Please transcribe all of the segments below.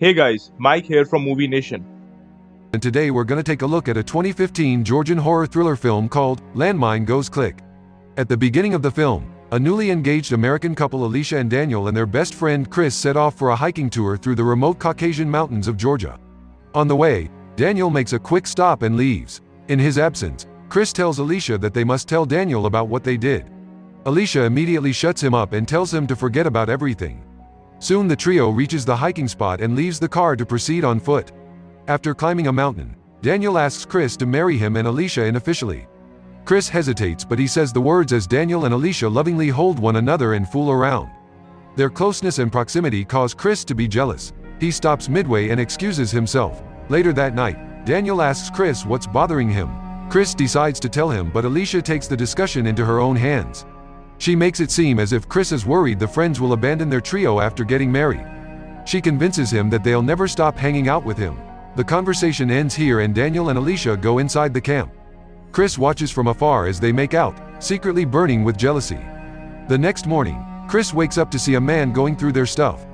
Hey guys, Mike here from Movie Nation. And today we're gonna take a look at a 2015 Georgian horror thriller film called Landmine Goes Click. At the beginning of the film, a newly engaged American couple Alicia and Daniel and their best friend Chris set off for a hiking tour through the remote Caucasian mountains of Georgia. On the way, Daniel makes a quick stop and leaves. In his absence, Chris tells Alicia that they must tell Daniel about what they did. Alicia immediately shuts him up and tells him to forget about everything. Soon the trio reaches the hiking spot and leaves the car to proceed on foot. After climbing a mountain, Daniel asks Chris to marry him and Alicia unofficially. Chris hesitates, but he says the words as Daniel and Alicia lovingly hold one another and fool around. Their closeness and proximity cause Chris to be jealous. He stops midway and excuses himself. Later that night, Daniel asks Chris what's bothering him. Chris decides to tell him, but Alicia takes the discussion into her own hands. She makes it seem as if Chris is worried the friends will abandon their trio after getting married. She convinces him that they'll never stop hanging out with him. The conversation ends here and Daniel and Alicia go inside the camp. Chris watches from afar as they make out, secretly burning with jealousy. The next morning, Chris wakes up to see a man going through their stuff.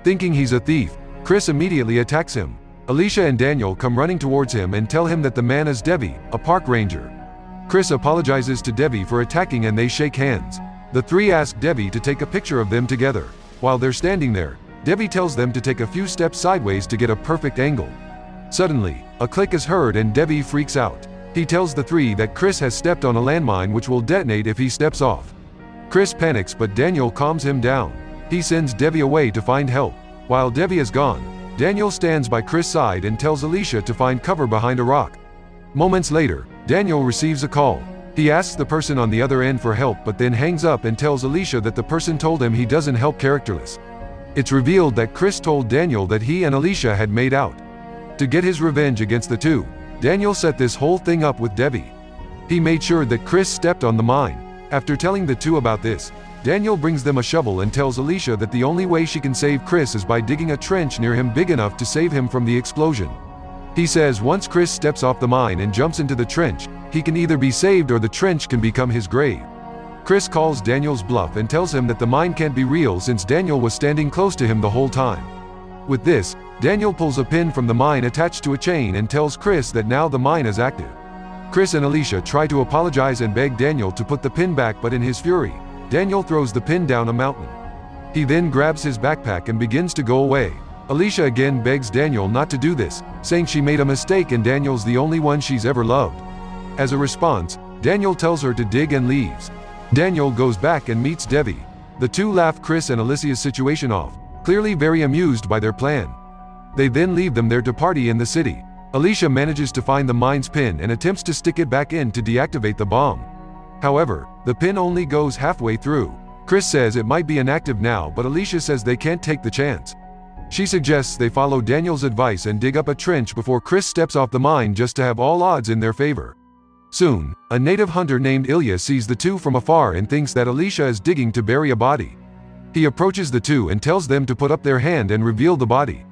Thinking he's a thief, Chris immediately attacks him. Alicia and Daniel come running towards him and tell him that the man is Debbie, a park ranger. Chris apologizes to Debbie for attacking and they shake hands. The three ask Debbie to take a picture of them together. While they're standing there, Debbie tells them to take a few steps sideways to get a perfect angle. Suddenly, a click is heard and Debbie freaks out. He tells the three that Chris has stepped on a landmine which will detonate if he steps off. Chris panics, but Daniel calms him down. He sends Debbie away to find help. While Debbie is gone, Daniel stands by Chris' side and tells Alicia to find cover behind a rock. Moments later, Daniel receives a call. He asks the person on the other end for help, but then hangs up and tells Alicia that the person told him he doesn't help characterless. It's revealed that Chris told Daniel that he and Alicia had made out. To get his revenge against the two, Daniel set this whole thing up with Debbie. He made sure that Chris stepped on the mine. After telling the two about this, Daniel brings them a shovel and tells Alicia that the only way she can save Chris is by digging a trench near him big enough to save him from the explosion. He says once Chris steps off the mine and jumps into the trench, he can either be saved or the trench can become his grave. Chris calls Daniel's bluff and tells him that the mine can't be real since Daniel was standing close to him the whole time. With this, Daniel pulls a pin from the mine attached to a chain and tells Chris that now the mine is active. Chris and Alicia try to apologize and beg Daniel to put the pin back, but in his fury, Daniel throws the pin down a mountain. He then grabs his backpack and begins to go away. Alicia again begs Daniel not to do this, saying she made a mistake and Daniel's the only one she's ever loved. As a response, Daniel tells her to dig and leaves. Daniel goes back and meets Debbie. The two laugh Chris and Alicia's situation off, clearly very amused by their plan. They then leave them there to party in the city. Alicia manages to find the mine's pin and attempts to stick it back in to deactivate the bomb. However, the pin only goes halfway through. Chris says it might be inactive now, but Alicia says they can't take the chance. She suggests they follow Daniel's advice and dig up a trench before Chris steps off the mine just to have all odds in their favor. Soon, a native hunter named Ilya sees the two from afar and thinks that Alicia is digging to bury a body. He approaches the two and tells them to put up their hand and reveal the body.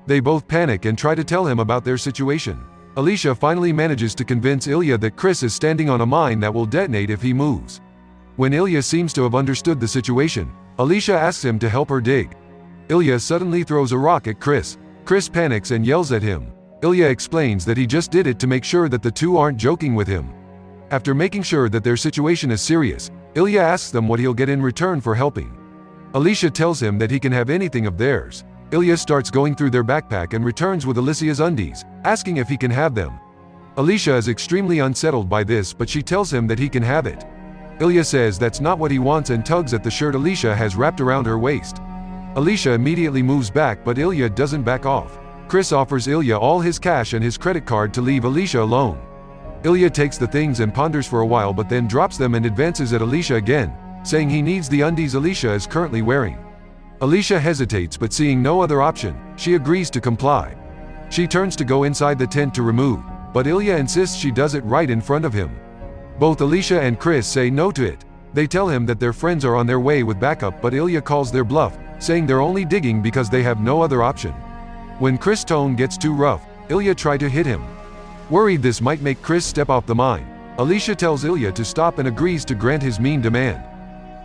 They both panic and try to tell him about their situation. Alicia finally manages to convince Ilya that Chris is standing on a mine that will detonate if he moves. When Ilya seems to have understood the situation, Alicia asks him to help her dig. Ilya suddenly throws a rock at Chris. Chris panics and yells at him. Ilya explains that he just did it to make sure that the two aren't joking with him. After making sure that their situation is serious, Ilya asks them what he'll get in return for helping. Alicia tells him that he can have anything of theirs. Ilya starts going through their backpack and returns with Alicia's undies, asking if he can have them. Alicia is extremely unsettled by this, but she tells him that he can have it. Ilya says that's not what he wants and tugs at the shirt Alicia has wrapped around her waist. Alicia immediately moves back, but Ilya doesn't back off. Chris offers Ilya all his cash and his credit card to leave Alicia alone. Ilya takes the things and ponders for a while, but then drops them and advances at Alicia again, saying he needs the undies Alicia is currently wearing. Alicia hesitates, but seeing no other option, she agrees to comply. She turns to go inside the tent to remove, but Ilya insists she does it right in front of him. Both Alicia and Chris say no to it. They tell him that their friends are on their way with backup, but Ilya calls their bluff, saying they're only digging because they have no other option. When Chris' tone gets too rough, Ilya tries to hit him. Worried this might make Chris step off the mine, Alicia tells Ilya to stop and agrees to grant his mean demand.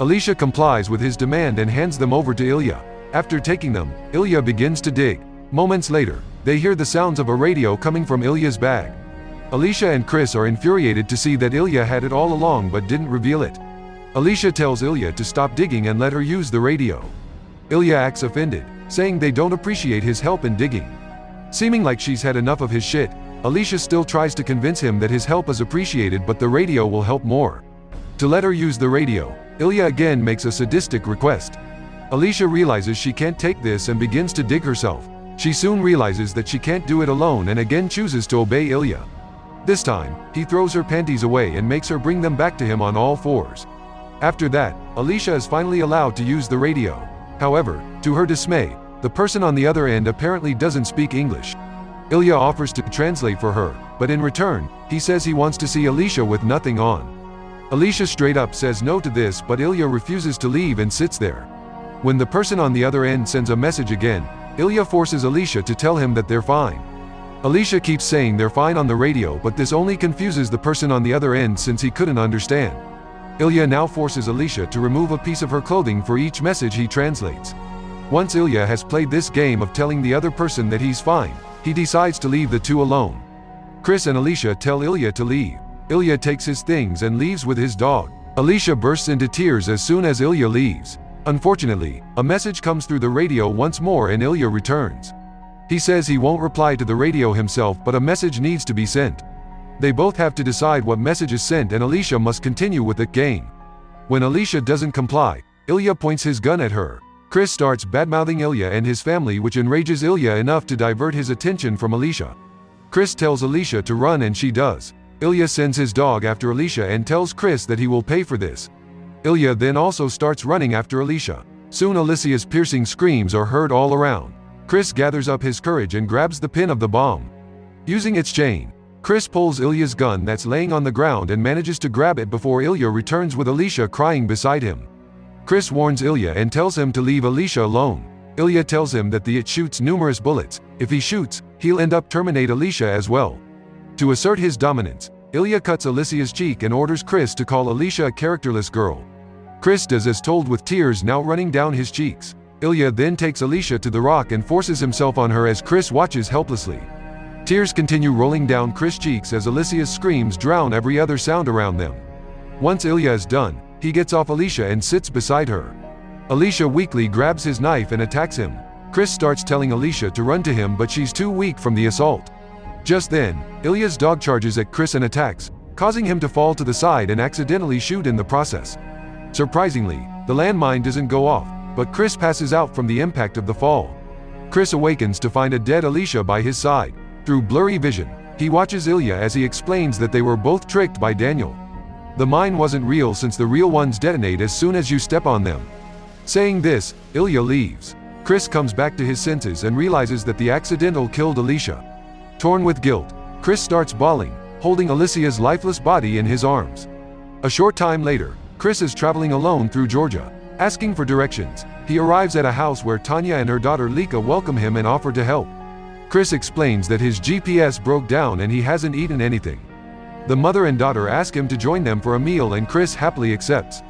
Alicia complies with his demand and hands them over to Ilya. After taking them, Ilya begins to dig. Moments later, they hear the sounds of a radio coming from Ilya's bag. Alicia and Chris are infuriated to see that Ilya had it all along but didn't reveal it. Alicia tells Ilya to stop digging and let her use the radio. Ilya acts offended, saying they don't appreciate his help in digging. Seeming like she's had enough of his shit, Alicia still tries to convince him that his help is appreciated but the radio will help more. To let her use the radio, Ilya again makes a sadistic request. Alicia realizes she can't take this and begins to dig herself. She soon realizes that she can't do it alone and again chooses to obey Ilya. This time, he throws her panties away and makes her bring them back to him on all fours. After that, Alicia is finally allowed to use the radio. However, to her dismay, the person on the other end apparently doesn't speak English. Ilya offers to translate for her, but in return, he says he wants to see Alicia with nothing on. Alicia straight up says no to this, but Ilya refuses to leave and sits there. When the person on the other end sends a message again, Ilya forces Alicia to tell him that they're fine. Alicia keeps saying they're fine on the radio, but this only confuses the person on the other end since he couldn't understand. Ilya now forces Alicia to remove a piece of her clothing for each message he translates. Once Ilya has played this game of telling the other person that he's fine, he decides to leave the two alone. Chris and Alicia tell Ilya to leave. Ilya takes his things and leaves with his dog. Alicia bursts into tears as soon as Ilya leaves. Unfortunately, a message comes through the radio once more and Ilya returns. He says he won't reply to the radio himself, but a message needs to be sent. They both have to decide what message is sent and Alicia must continue with the game. When Alicia doesn't comply, Ilya points his gun at her. Chris starts badmouthing Ilya and his family, which enrages Ilya enough to divert his attention from Alicia. Chris tells Alicia to run and she does. Ilya sends his dog after Alicia and tells Chris that he will pay for this. Ilya then also starts running after Alicia. Soon Alicia's piercing screams are heard all around. Chris gathers up his courage and grabs the pin of the bomb. Using its chain, Chris pulls Ilya's gun that's laying on the ground and manages to grab it before Ilya returns with Alicia crying beside him. Chris warns Ilya and tells him to leave Alicia alone. Ilya tells him that it shoots numerous bullets. If he shoots, he'll end up terminate Alicia as well. To assert his dominance, Ilya cuts Alicia's cheek and orders Chris to call Alicia a characterless girl. Chris does as told with tears now running down his cheeks. Ilya then takes Alicia to the rock and forces himself on her as Chris watches helplessly. Tears continue rolling down Chris' cheeks as Alicia's screams drown every other sound around them. Once Ilya is done, he gets off Alicia and sits beside her. Alicia weakly grabs his knife and attacks him. Chris starts telling Alicia to run to him, but she's too weak from the assault. Just then, Ilya's dog charges at Chris and attacks, causing him to fall to the side and accidentally shoot in the process. Surprisingly, the landmine doesn't go off, but Chris passes out from the impact of the fall. Chris awakens to find a dead Alicia by his side. Through blurry vision, he watches Ilya as he explains that they were both tricked by Daniel. The mine wasn't real since the real ones detonate as soon as you step on them. Saying this, Ilya leaves. Chris comes back to his senses and realizes that the accidental killed Alicia. Torn with guilt, Chris starts bawling, holding Alicia's lifeless body in his arms. A short time later, Chris is traveling alone through Georgia. Asking for directions, he arrives at a house where Tanya and her daughter Lika welcome him and offer to help. Chris explains that his GPS broke down and he hasn't eaten anything. The mother and daughter ask him to join them for a meal and Chris happily accepts.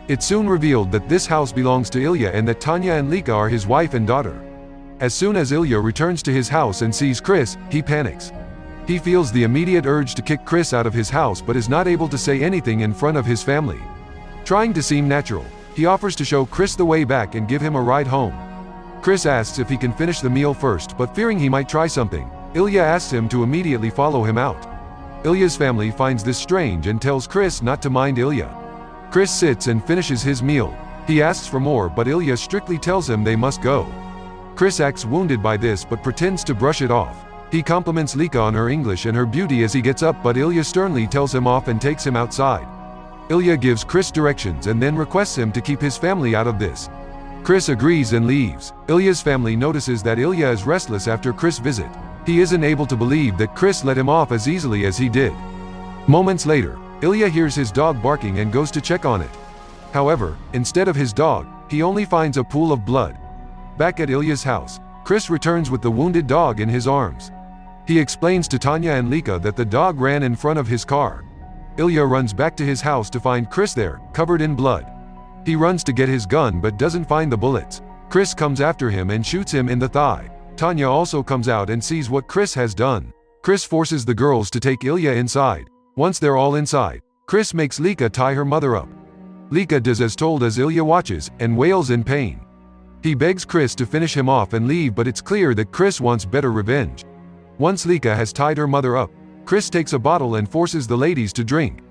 It's soon revealed that this house belongs to Ilya and that Tanya and Lika are his wife and daughter. As soon as Ilya returns to his house and sees Chris, he panics. He feels the immediate urge to kick Chris out of his house but is not able to say anything in front of his family. Trying to seem natural, he offers to show Chris the way back and give him a ride home. Chris asks if he can finish the meal first, but fearing he might try something, Ilya asks him to immediately follow him out. Ilya's family finds this strange and tells Chris not to mind Ilya. Chris sits and finishes his meal. He asks for more, but Ilya strictly tells him they must go. Chris acts wounded by this but pretends to brush it off. He compliments Lika on her English and her beauty as he gets up, but Ilya sternly tells him off and takes him outside. Ilya gives Chris directions and then requests him to keep his family out of this. Chris agrees and leaves. Ilya's family notices that Ilya is restless after Chris' visit. He isn't able to believe that Chris let him off as easily as he did. Moments later, Ilya hears his dog barking and goes to check on it. However, instead of his dog, he only finds a pool of blood. Back at Ilya's house, Chris returns with the wounded dog in his arms. He explains to Tanya and Lika that the dog ran in front of his car. Ilya runs back to his house to find Chris there, covered in blood. He runs to get his gun but doesn't find the bullets. Chris comes after him and shoots him in the thigh. Tanya also comes out and sees what Chris has done. Chris forces the girls to take Ilya inside. Once they're all inside, Chris makes Lika tie her mother up. Lika does as told as Ilya watches, and wails in pain. He begs Chris to finish him off and leave, but it's clear that Chris wants better revenge. Once Lika has tied her mother up, Chris takes a bottle and forces the ladies to drink.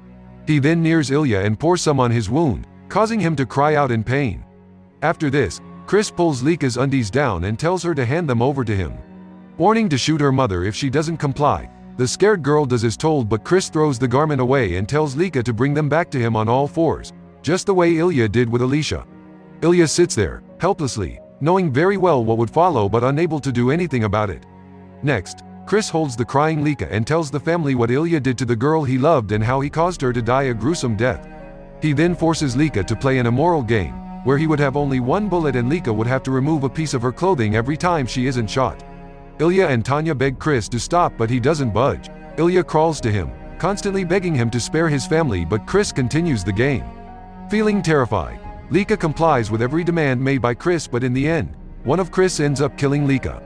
He then nears Ilya and pours some on his wound, causing him to cry out in pain. After this, Chris pulls Lika's undies down and tells her to hand them over to him, warning to shoot her mother if she doesn't comply. The scared girl does as told, but Chris throws the garment away and tells Lika to bring them back to him on all fours, just the way Ilya did with Alicia. Ilya sits there, helplessly, knowing very well what would follow but unable to do anything about it. Next, Chris holds the crying Lika and tells the family what Ilya did to the girl he loved and how he caused her to die a gruesome death. He then forces Lika to play an immoral game, where he would have only one bullet and Lika would have to remove a piece of her clothing every time she isn't shot. Ilya and Tanya beg Chris to stop, but he doesn't budge. Ilya crawls to him, constantly begging him to spare his family, but Chris continues the game. Feeling terrified, Lika complies with every demand made by Chris, but in the end, one of Chris ends up killing Lika.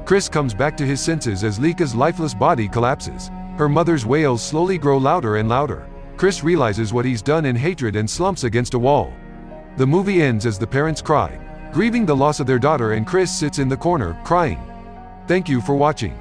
Chris comes back to his senses as Lika's lifeless body collapses. Her mother's wails slowly grow louder and louder. Chris realizes what he's done in hatred and slumps against a wall. The movie ends as the parents cry, grieving the loss of their daughter, and Chris sits in the corner, crying. Thank you for watching.